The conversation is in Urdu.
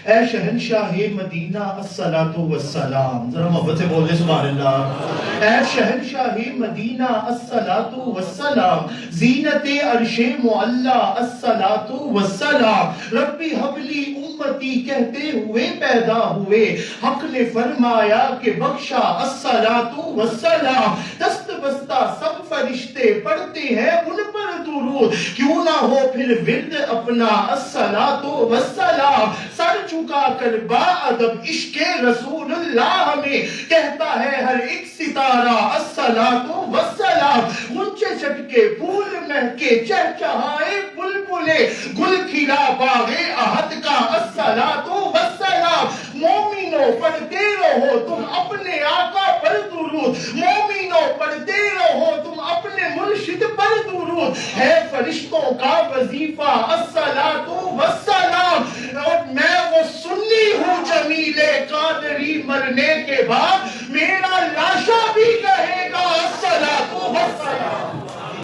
اے شہنشاہ مدینہ الصلاۃ والسلام، ذرا محبت سے بولے سبحان اللہ۔ اے شہنشاہ مدینہ الصلاۃ والسلام، زینت عرش معلا الصلاۃ والسلام، ربی حبلی امتی کہتے ہوئے پیدا ہوئے، حق نے فرمایا کہ بخشا الصلاۃ والسلام، دست بستہ سب فرشتے پڑھتے ہیں ان پر درود، کیوں نہ ہو پھر ورد اپنا الصلاۃ والسلام، سر چکا کر با ادب عشق رسول اللہ ہمیں کہتا ہے ہر ایک ستارہ الصلاۃ والسلام، غنچے چٹکے پھول مہکے چہچہائے بلبلے، گل کھلا باغ احد کا الصلاۃ والسلام، مومنوں پڑھتے رہو تم اپنے آقا پر درود، مومنوں پڑھتے رہو تم اپنے مرشد پر درود، ہے فرشتوں کا وظیفہ الصلاۃ والسلام، اور میں وہ سنی ہوں جمیل قادری مرنے